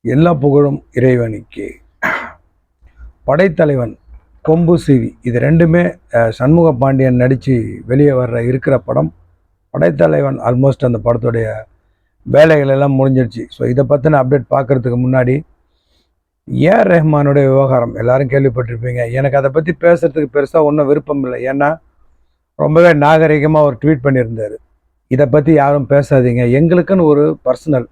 எல்லா புகழும் இறைவனுக்கு. படைத்தலைவன், கொம்பு சிவி, இது ரெண்டுமே சண்முக பாண்டியன் நடித்து வெளியே இருக்கிற படம். படைத்தலைவன் ஆல்மோஸ்ட் அந்த படத்துடைய வேலைகள் எல்லாம் முடிஞ்சிடுச்சு. ஸோ இதை பற்றின அப்டேட் பார்க்குறதுக்கு முன்னாடி ஏஆர் ரஹ்மானுடைய விவகாரம் எல்லாரும் கேள்விப்பட்டிருப்பீங்க. எனக்கு அதை பற்றி பேசுகிறதுக்கு பெருசாக ஒன்றும் விருப்பம் இல்லை. ஏன்னா ரொம்பவே நாகரிகமாக ஒரு ட்வீட் பண்ணியிருந்தார். இதை பற்றி யாரும் பேசாதீங்க, எங்களுக்குன்னு ஒரு பர்சனல்,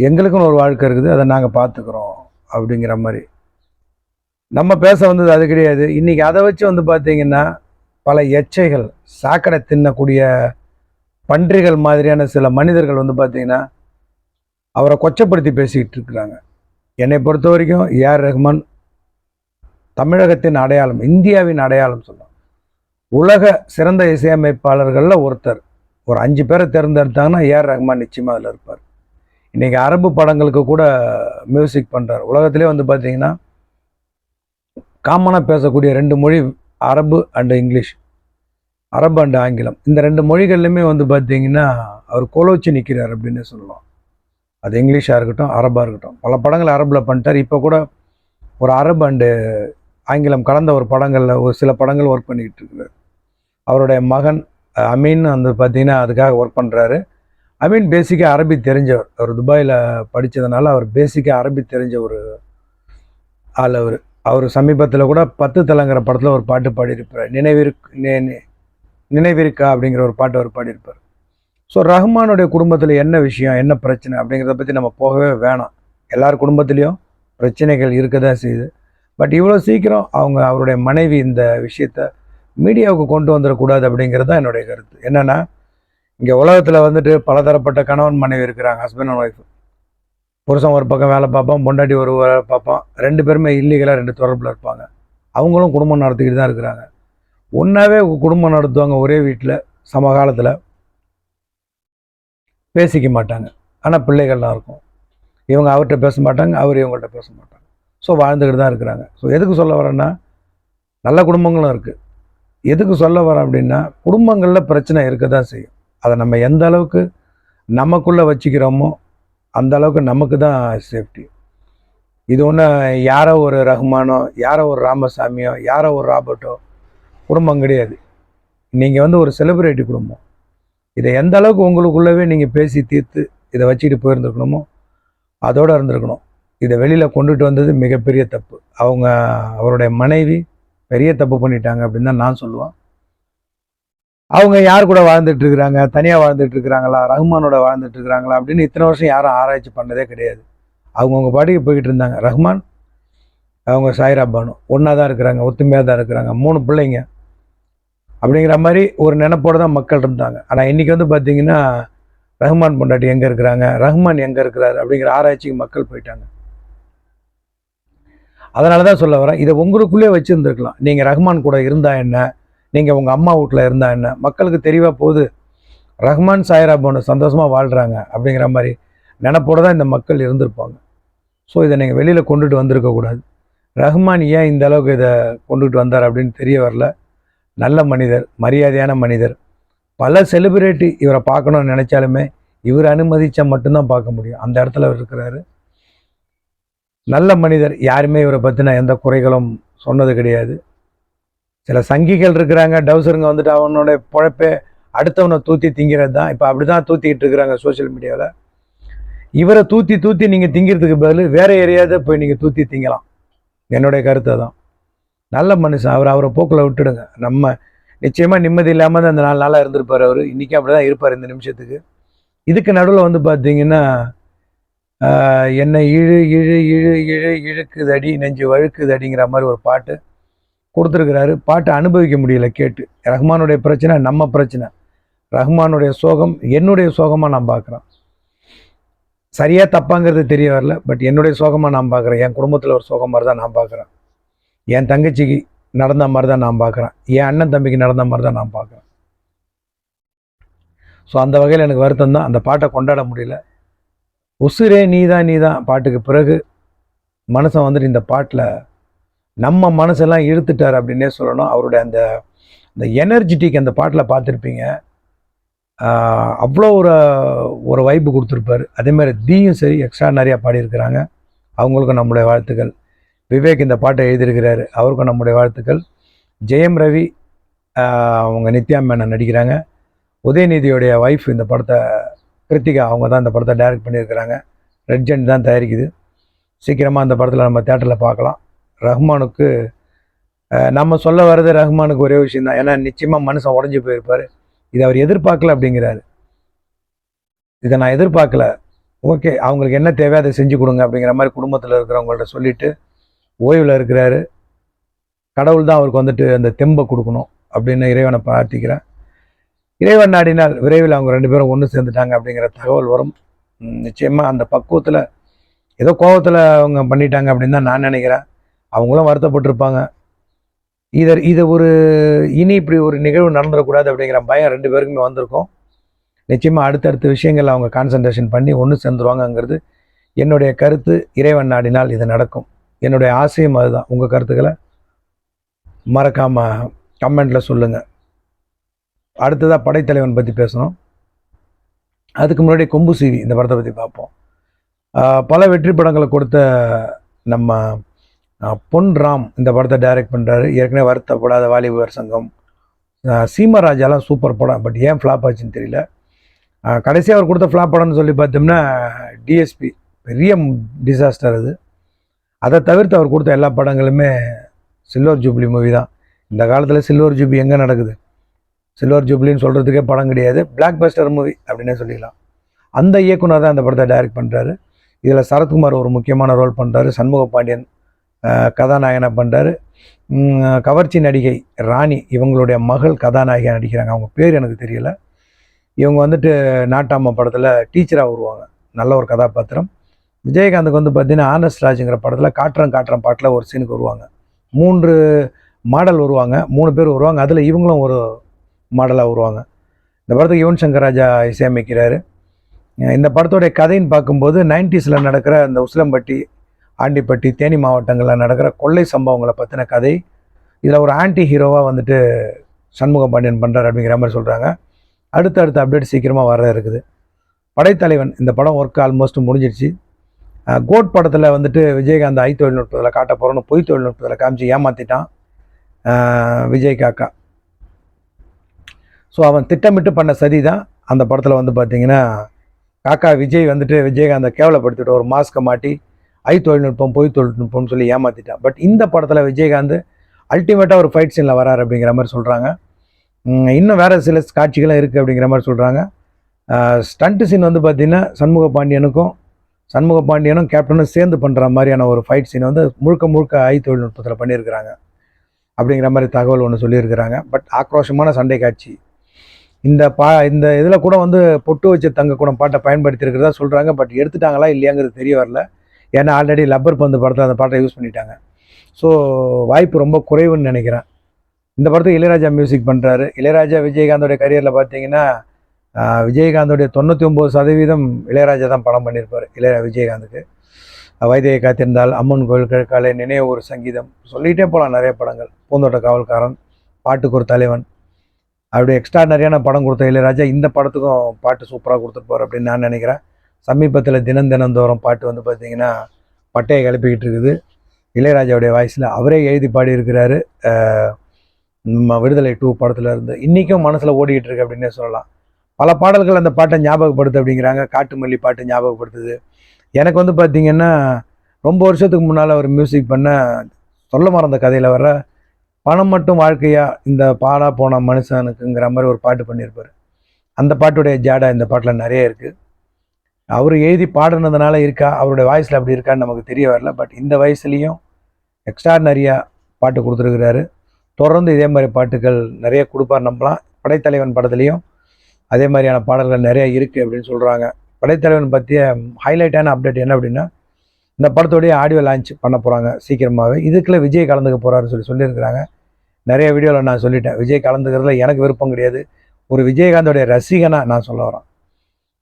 எங்களுக்குன்னு ஒரு வாழ்க்கை இருக்குது, அதை நாங்கள் பார்த்துக்குறோம் அப்படிங்கிற மாதிரி. நம்ம பேச வந்தது அது கிடையாது. இன்றைக்கி அதை வச்சு பார்த்தீங்கன்னா பல எச்சைகள், சாக்கடை தின்னக்கூடிய பன்றிகள் மாதிரியான சில மனிதர்கள் பார்த்தீங்கன்னா அவரை கொச்சப்படுத்தி பேசிக்கிட்டு இருக்கிறாங்க. என்னை பொறுத்த வரைக்கும் ஏஆர் ரஹ்மான் தமிழகத்தின் அடையாளம், இந்தியாவின் அடையாளம் சொல்லலாம். உலக சிறந்த இசையமைப்பாளர்களில் ஒருத்தர். ஒரு 5 பேரை தேர்ந்தெடுத்தாங்கன்னா ஏஆர் ரஹ்மான் நிச்சயமாக அதில் இருப்பார். இன்றைக்கி அரபு படங்களுக்கு கூட மியூசிக் பண்ணுறார். உலகத்திலே பார்த்தீங்கன்னா காமனாக பேசக்கூடிய 2 மொழி அரபு அண்டு இங்கிலீஷ், அரபு அண்டு ஆங்கிலம். இந்த 2 மொழிகள்லையுமே பார்த்தீங்கன்னா அவர் கோலோச்சி நிற்கிறார் அப்படின்னு சொல்லலாம். அது இங்கிலீஷாக இருக்கட்டும், அரபாக இருக்கட்டும். பல படங்கள் அரபில் பண்ணிட்டார். இப்போ கூட ஒரு அரபு அண்டு ஆங்கிலம் கலந்த ஒரு படங்களில் ஒரு சில படங்கள் ஒர்க் பண்ணிக்கிட்டு இருக்கிறார். அவருடைய மகன் அமீன் பார்த்தீங்கன்னா அதுக்காக ஒர்க் பண்ணுறாரு. அமீன் பேசிக்காக அரபி தெரிஞ்சவர். அவர் துபாயில் படித்ததுனால அவர் பேசிக்காக அரபி தெரிஞ்ச ஒரு ஆள். அவர் சமீபத்தில் கூட 10 தலைங்கிற படத்தில் ஒரு பாட்டு பாடியிருப்பார். நினைவிருக்கா அப்படிங்கிற ஒரு பாட்டு அவர் பாடியிருப்பார். ஸோ ரஹ்மானுடைய குடும்பத்தில் என்ன விஷயம், என்ன பிரச்சனை அப்படிங்கிறத பற்றி நம்ம போகவே வேணாம். எல்லார் குடும்பத்துலேயும் பிரச்சனைகள் இருக்க தான் செய்யுது. பட் இவ்வளோ சீக்கிரம் அவருடைய மனைவி இந்த விஷயத்தை மீடியாவுக்கு கொண்டு வந்துடக்கூடாது அப்படிங்கிறது தான் என்னுடைய கருத்து. என்னென்னா, இங்கே உலகத்தில் பலதரப்பட்ட கணவன் மனைவி இருக்கிறாங்க, ஹஸ்பண்ட் அண்ட் ஒய்ஃப். புருஷன் ஒரு பக்கம் வேலை பார்ப்பான், பொண்டாட்டி ஒரு வேலை பார்ப்பான். 2 பேருமே இல்லீகலாக 2 தொடர்பில் இருப்பாங்க. அவங்களும் குடும்பம் நடத்திக்கிட்டு தான் இருக்கிறாங்க. ஒன்றாவே குடும்பம் நடத்துவாங்க ஒரே வீட்டில். சமகாலத்தில் பேசிக்க மாட்டாங்க, ஆனால் பிள்ளைகள்லாம் இருக்கும். இவங்க அவர்கிட்ட பேச மாட்டாங்க, அவர் இவங்கள்ட்ட பேச மாட்டாங்க. ஸோ வாழ்ந்துக்கிட்டு தான் இருக்கிறாங்க. ஸோ எதுக்கு சொல்ல வரேன்னா, நல்ல குடும்பங்களும் இருக்குது. எதுக்கு சொல்ல வரேன் அப்படின்னா, குடும்பங்களில் பிரச்சனை இருக்க தான் செய்யும். அதை நம்ம எந்த அளவுக்கு நமக்குள்ளே வச்சுக்கிறோமோ அந்த அளவுக்கு நமக்கு தான் சேஃப்டி. இது ஒன்றும் யாரோ ஒரு ரஹ்மானோ, யாரோ ஒரு ராமசாமியோ, யாரோ ஒரு ராபர்ட்டோ குடும்பம் கிடையாது. நீங்கள் ஒரு செலிப்ரிட்டி குடும்பம். இதை எந்த அளவுக்கு உங்களுக்குள்ளவே நீங்கள் பேசி தீர்த்து இதை வச்சுக்கிட்டு போயிருந்துருக்கணுமோ அதோடு இருந்திருக்கணும். இதை வெளியில் கொண்டுட்டு வந்தது மிகப்பெரிய தப்பு. அவருடைய மனைவி பெரிய தப்பு பண்ணிட்டாங்க அப்படின்னு தான் நான் சொல்லுவேன். அவங்க யார் கூட வாழ்ந்துட்டு இருக்கிறாங்க, தனியாக வாழ்ந்துட்டு இருக்கிறாங்களா, ரஹ்மானோட வாழ்ந்துட்டு இருக்கிறாங்களா அப்படின்னு இத்தனை வருஷம் யாரும் ஆராய்ச்சி பண்ணதே கிடையாது. அவங்கவுங்க பாட்டுக்கு போய்கிட்டு இருந்தாங்க. ரஹ்மான், அவங்க சாய்ரா பானு ஒன்றா தான் இருக்கிறாங்க, ஒத்துமையாக தான் இருக்கிறாங்க, 3 பிள்ளைங்க அப்படிங்கிற மாதிரி ஒரு நினைப்போடு தான் மக்கள் இருந்தாங்க. ஆனால் இன்றைக்கி பார்த்தீங்கன்னா ரஹ்மான் பொண்டாட்டி எங்கே இருக்கிறாங்க, ரஹ்மான் எங்கே இருக்கிறார் அப்படிங்கிற ஆராய்ச்சிக்கு மக்கள் போயிட்டாங்க. அதனால தான் சொல்ல வரேன், இதை உங்களுக்குள்ளே வச்சுருந்துருக்கலாம். நீங்கள் ரஹ்மான் கூட இருந்தா என்ன, நீங்கள் உங்கள் அம்மா வீட்டில் இருந்தா என்ன, மக்களுக்கு தெளிவாக போகுது. ரஹ்மான் சாய்ரா பானு சந்தோஷமாக வாழ்கிறாங்க அப்படிங்கிற மாதிரி நினப்போடு தான் இந்த மக்கள் இருந்திருப்பாங்க. ஸோ இதை நீங்கள் வெளியில் கொண்டுட்டு வந்திருக்கக்கூடாது. ரஹ்மான் ஏன் இந்த அளவுக்கு இதை கொண்டுட்டு வந்தார் அப்படின்னு தெரிய வரல. நல்ல மனிதர், மரியாதையான மனிதர். பல செலிபிரிட்டி இவரை பார்க்கணும்னு நினச்சாலுமே இவர் அனுமதிச்சா மட்டும்தான் பார்க்க முடியும். அந்த இடத்துல அவர் இருக்கிறாரு. நல்ல மனிதர். யாருமே இவரை பற்றின எந்த குறைகளும் சொன்னது கிடையாது. சில சங்கிகள் இருக்கிறாங்க, டவுசருங்க அவனுடைய பொழப்பே அடுத்தவனை தூத்தி திங்கிறது தான். இப்போ அப்படி தான் தூத்திக்கிட்டு இருக்கிறாங்க சோசியல் மீடியாவில். இவரை தூத்தி நீங்கள் திங்கிறதுக்கு பதில் வேறு ஏரியாவது போய் நீங்கள் தூத்தி திங்கலாம். என்னுடைய கருத்தை தான். நல்ல மனுஷன். அவரை போக்கில் விட்டுடுங்க. நம்ம நிச்சயமாக நிம்மதி இல்லாமல் தான் அந்த 4 நாளாக இருந்திருப்பார். அவர் இன்றைக்கி அப்படி தான் இருப்பார் இந்த நிமிஷத்துக்கு. இதுக்கு நடுவில் பார்த்தீங்கன்னா என்னை இழு இழு இழு இழு இழுக்குதடி நெஞ்சு வழுக்குதடிங்கிற மாதிரி ஒரு பாட்டு கொடுத்துருக்கிறாரு. பாட்டை அனுபவிக்க முடியல கேட்டு. ரஹ்மானுடைய பிரச்சனை நம்ம பிரச்சனை. ரஹ்மானுடைய சோகம் என்னுடைய சோகமாக நான் பார்க்குறேன். சரியாக தப்பாங்கிறது தெரிய வரல. பட் என்னுடைய சோகமாக நான் பார்க்குறேன். என் குடும்பத்தில் ஒரு சோகம் மாதிரி தான் நான் பார்க்குறேன். என் தங்கச்சிக்கு நடந்த மாதிரி தான் நான் பார்க்குறேன். என் அண்ணன் தம்பிக்கு நடந்த மாதிரி தான் நான் பார்க்குறேன். ஸோ அந்த வகையில் எனக்கு வருத்தம் தான். அந்த பாட்டை கொண்டாட முடியல. உசுரே நீதான் நீதான் பாட்டுக்கு பிறகு மனுஷன் இந்த பாட்டில் நம்ம மனசெல்லாம் இழுத்துட்டார் அப்படின்னே சொல்லணும். அவருடைய அந்த எனர்ஜெட்டிக் அந்த பாட்டில் பார்த்துருப்பீங்க. அவ்வளோ ஒரு ஒரு வைப்பு கொடுத்துருப்பாரு. அதேமாதிரி தீயும் சரி எக்ஸ்ட்ரா நிறையா பாடியிருக்கிறாங்க. அவங்களுக்கும் நம்முடைய வாழ்த்துக்கள். விவேக் இந்த பாட்டை எழுதியிருக்கிறாரு, அவருக்கும் நம்முடைய வாழ்த்துக்கள். ஜெயம் ரவி அவங்க நித்யா மேனன் நடிக்கிறாங்க. உதயநிதியோடைய ஒய்ஃப் இந்த படத்தை கிருத்திகா, அவங்க தான் இந்த படத்தை டைரக்ட் பண்ணியிருக்கிறாங்க. ரெட் ஜெண்ட் தான் தயாரிக்குது. சீக்கிரமாக அந்த படத்தில் நம்ம தேட்டரில் பார்க்கலாம். ரஹ்மானுக்கு நம்ம சொல்ல வர்றது ரஹ்மானுக்கு ஒரே விஷயம் தான். ஏன்னா நிச்சயமாக மனுஷன் உடஞ்சி போயிருப்பார். இதை அவர் எதிர்பார்க்கல அப்படிங்கிறாரு. இதை நான் எதிர்பார்க்கல, ஓகே அவங்களுக்கு என்ன தேவை அதை செஞ்சு கொடுங்க அப்படிங்கிற மாதிரி குடும்பத்தில் இருக்கிறவங்கள்ட்ட சொல்லிட்டு ஓய்வில் இருக்கிறாரு. கடவுள் தான் அவருக்கு வந்துட்டு அந்த தெம்பை கொடுக்கணும் அப்படின்னு இறைவனை பிரார்த்திக்கிறேன். இறைவன் நாடினால் விரைவில் அவங்க 2 பேரும் ஒன்று சேர்ந்துட்டாங்க அப்படிங்கிற தகவல் வரும். நிச்சயமாக அந்த பக்குவத்தில் ஏதோ கோபத்தில் அவங்க பண்ணிட்டாங்க அப்படின்னு தான் நான் நினைக்கிறேன். அவங்களும் வருத்தப்பட்டிருப்பாங்க. இதை ஒரு இனி இப்படி ஒரு நிகழ்வு நடந்துடக்கூடாது அப்படிங்கிற பயம் 2 பேருக்குமே வந்திருக்கும். நிச்சயமாக அடுத்தடுத்த விஷயங்கள் அவங்க கான்சன்ட்ரேஷன் பண்ணி ஒன்று சேர்ந்துருவாங்கங்கிறது என்னுடைய கருத்து. இறைவன் நாடினால் இது நடக்கும். என்னுடைய ஆசையும் அதுதான். உங்கள் கருத்துக்களை மறக்காமல் கமெண்டில் சொல்லுங்கள். அடுத்ததாக படைத்தலைவன் பற்றி பேசணும். அதுக்கு முன்னாடி கொம்பு சீவி இந்த படத்தை பற்றி பார்ப்போம். பல வெற்றி படங்களை கொடுத்த நம்ம பொன் ராம் இந்த படத்தை டைரக்ட் பண்ணுறாரு. ஏற்கனவே வருத்தப்படாத வாலிபர் சங்கம், சீமராஜாலாம் சூப்பர் படம். பட் ஏன் ஃப்ளாப் ஆச்சுன்னு தெரியல. கடைசியாக அவர் கொடுத்த ஃப்ளாப் படம்னு சொல்லி பார்த்தோம்னா டிஎஸ்பி, பெரிய டிசாஸ்டர் அது. அதை தவிர்த்து அவர் கொடுத்த எல்லா படங்களுமே சில்வர் ஜூப்ளி மூவி தான். இந்த காலத்தில் சில்வர் ஜூப்ளி எங்கே நடக்குது? சில்வர் ஜூப்ளின்னு சொல்கிறதுக்கே படம் கிடையாது. பிளாக் பஸ்டர் மூவி அப்படின்னே சொல்லிக்கலாம். அந்த இயக்குனர் தான் இந்த படத்தை டைரக்ட் பண்ணுறாரு. இதில் சரத்குமார் ஒரு முக்கியமான ரோல் பண்ணுறாரு. சண்முக பாண்டியன் கதாநாயகனை பண்ணுறாரு. கவர்ச்சி நடிகை ராணி இவங்களுடைய மகள் கதாநாயகியாக நடிக்கிறாங்க. அவங்க பேர் எனக்கு தெரியல. இவங்க வந்துட்டு நாட்டாம படத்தில் டீச்சராக வருவாங்க. நல்ல ஒரு கதாபாத்திரம். விஜயகாந்துக்கு வந்து பார்த்தீங்கன்னா ஆனஸ்ட் ராஜுங்கிற படத்தில் காட்டுறேன் பாட்டில் ஒரு சீனுக்கு வருவாங்க. 3 மாடல் வருவாங்க, 3 பேர் வருவாங்க. அதில் இவங்களும் ஒரு மாடலாக வருவாங்க. இந்த படத்துக்கு யுவன் சங்கர் ராஜா இசையமைக்கிறாரு. இந்த படத்தோடைய கதைன்னு பார்க்கும்போது 90s நடக்கிற இந்த உசிலம்பட்டி, ஆண்டிப்பட்டி, தேனி மாவட்டங்களில் நடக்கிற கொள்ளை சம்பவங்களை பற்றின கதை. இதில் ஒரு ஆன்டி ஹீரோவாக வந்துட்டு சண்முக பாண்டியன் பண்ணுறாரு அப்படிங்கிற மாதிரி சொல்கிறாங்க. அடுத்த அப்டேட் சீக்கிரமாக வர இருக்குது. படைத்தலைவன் இந்த படம் ஒர்க் ஆல்மோஸ்ட் முடிஞ்சிடுச்சு. கோட் படத்தில் வந்துட்டு விஜயகாந்த் ஐ தொழில்நுட்பத்தில் காட்ட போகிறோன்னு பொய் தொழில்நுட்பத்தில் காமிச்சு ஏமாற்றிட்டான் விஜய் காக்கா. ஸோ அவன் திட்டமிட்டு பண்ண சதி தான். அந்த படத்தில் வந்து பார்த்திங்கன்னா காக்கா விஜய் வந்துட்டு விஜயகாந்தை கேவலப்படுத்திட்டு ஒரு மாஸ்கை மாட்டி ஐ தொழில்நுட்பம் பொய் தொழில்நுட்பம்னு சொல்லி ஏமாற்றிட்டான். பட் இந்த படத்தில் விஜயகாந்த் அல்டிமேட்டாக ஒரு ஃபைட் சீனில் வராரு அப்படிங்கிற மாதிரி சொல்கிறாங்க. இன்னும் வேறு சில காட்சிகளாக இருக்குது அப்படிங்கிற மாதிரி சொல்கிறாங்க. ஸ்டண்ட்டு சீன் வந்து பார்த்திங்கன்னா சண்முக பாண்டியனும் கேப்டனும் சேர்ந்து பண்ணுற மாதிரியான ஒரு ஃபைட் சீன் வந்து முழுக்க ஐ தொழில்நுட்பத்தில் பண்ணியிருக்கிறாங்க அப்படிங்கிற மாதிரி தகவல் ஒன்று சொல்லியிருக்கிறாங்க. பட் ஆக்ரோஷமான சண்டை காட்சி. இந்த இதில் கூட வந்து பொட்டு வச்ச தங்க கூட பாட்டை பயன்படுத்தியிருக்கிறதா சொல்கிறாங்க. பட் எடுத்துட்டாங்களா இல்லையாங்கிறது தெரிய வரல. ஏன்னா ஆல்ரெடி லப்பர் பந்து படத்தில் அந்த பாட்டை யூஸ் பண்ணிட்டாங்க. ஸோ வாய்ப்பு ரொம்ப குறைவுன்னு நினைக்கிறேன். இந்த படத்துக்கு இளையராஜா மியூசிக் பண்ணுறாரு. இளையராஜா விஜயகாந்தோடைய கரியரில் பார்த்தீங்கன்னா விஜயகாந்தோடைய 99% இளையராஜா தான் படம் பண்ணியிருப்பார். விஜயகாந்துக்கு வைத்தியை காத்திருந்தால், அம்மன் கோயில் கிழக்காலை, நினைவு ஒரு சங்கீதம், சொல்லிகிட்டே போகலாம். நிறைய படங்கள், பூந்தோட்ட காவல்காரன், பாட்டுக்கு ஒரு தலைவன், அப்படி எக்ஸ்ட்ராடனரியான படம் கொடுத்த இளையராஜா இந்த படத்துக்கும் பாட்டு சூப்பராக கொடுத்துருப்பார் அப்படின்னு நான் நினைக்கிறேன். சமீபத்தில் தினந்தோறும் பாட்டு வந்து பார்த்திங்கன்னா பட்டையை கிளப்பிக்கிட்டு இருக்குது. இளையராஜாவுடைய வாய்ஸில் அவரே எழுதி பாடியிருக்கிறாரு. நம்ம விடுதலை 2 படத்தில் இருந்து இன்றைக்கும் மனசில் ஓடிக்கிட்டு இருக்கு அப்படின்னே சொல்லலாம். பல பாடல்கள் அந்த பாட்டை ஞாபகப்படுத்து அப்படிங்கிறாங்க. காட்டுமல்லி பாட்டு ஞாபகப்படுத்துது. எனக்கு வந்து பார்த்திங்கன்னா ரொம்ப வருஷத்துக்கு முன்னால் அவர் மியூசிக் பண்ண சொல்ல மறந்த கதையில் வர பணம் மட்டும் வாழ்க்கையா இந்த பாடா போன மனுஷனுக்குங்கிற மாதிரி ஒரு பாட்டு பண்ணியிருப்பார். அந்த பாட்டுடைய ஜாடா இந்த பாட்டில் நிறைய இருக்குது. அவர் எழுதி பாடுனதுனால இருக்கா, அவருடைய வாய்ஸில் அப்படி இருக்கான்னு நமக்கு தெரிய வரல. பட் இந்த வயசுலேயும் எக்ஸ்ட்ராடனரியாக பாட்டு கொடுத்துருக்கிறாரு. தொடர்ந்து இதே மாதிரி பாட்டுகள் நிறைய கொடுப்பார் நம்பலாம். படைத்தலைவன் படத்துலேயும் அதே மாதிரியான பாடல்கள் நிறைய இருக்குது அப்படின்னு சொல்கிறாங்க. படைத்தலைவன் பற்றிய ஹைலைட்டான அப்டேட் என்ன அப்படின்னா, இந்த படத்தோடைய ஆடியோ லான்ச் பண்ண போகிறாங்க சீக்கிரமாகவே. இதுக்குள்ளே விஜய் கலந்துக்க போகிறாருன்னு சொல்லியிருக்கிறாங்க. நிறைய வீடியோவில் நான் சொல்லிட்டேன், விஜய் கலந்துக்கிறதுல எனக்கு விருப்பம் கிடையாது. ஒரு விஜயகாந்தோடைய ரசிகனாக நான் சொல்ல வரேன்.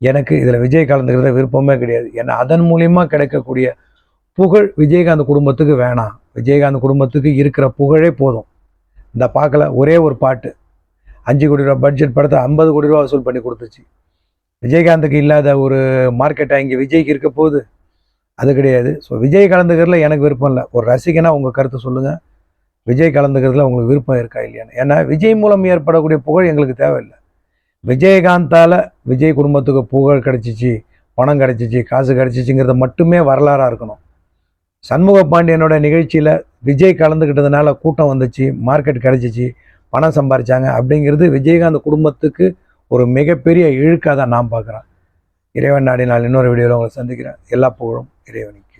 எனக்கு இதில் விஜய் கலந்துக்கிறத விருப்பமே கிடையாது. ஏன்னா அதன் மூலிமா கிடைக்கக்கூடிய புகழ் விஜயகாந்த் குடும்பத்துக்கு வேணாம். விஜயகாந்த் குடும்பத்துக்கு இருக்கிற புகழே போதும். இந்த பார்க்கல ஒரே ஒரு பாட்டு, 5 கோடி ரூபா பட்ஜெட் படத்தை 50 கோடி ரூபா வசூல் பண்ணி கொடுத்துச்சு. விஜயகாந்துக்கு இல்லாத ஒரு மார்க்கெட்டாக இங்கே விஜய்க்கு இருக்க போகுது? அது கிடையாது. ஸோ விஜய் கலந்துக்கிறதுல எனக்கு விருப்பம் இல்லை. ஒரு ரசிகனாக உங்கள் கருத்தை சொல்லுங்கள். விஜய் கலந்துக்கிறதுல உங்களுக்கு விருப்பம் இருக்கா இல்லையான்னு. ஏன்னா விஜய் மூலம் ஏற்படக்கூடிய புகழ் எங்களுக்கு தேவையில்லை. விஜயகாந்தால் விஜய் குடும்பத்துக்கு புகழ் கிடச்சிச்சு, பணம் கிடச்சிச்சு, காசு கிடச்சிச்சிங்கிறது மட்டுமே வரலாறாக இருக்கணும். சண்முக பாண்டியனோட நிகழ்ச்சியில் விஜய் கலந்துக்கிட்டதுனால கூட்டம் வந்துச்சு, மார்க்கெட் கிடச்சிச்சு, பணம் சம்பாதிச்சாங்க அப்படிங்கிறது விஜயகாந்த் குடும்பத்துக்கு ஒரு மிகப்பெரிய இழுக்காக தான் நான் பார்க்குறேன். இறைவன் நாடி நான் இன்னொரு வீடியோவில் உங்களை சந்திக்கிறேன். எல்லா புகழும் இறைவனுக்கு.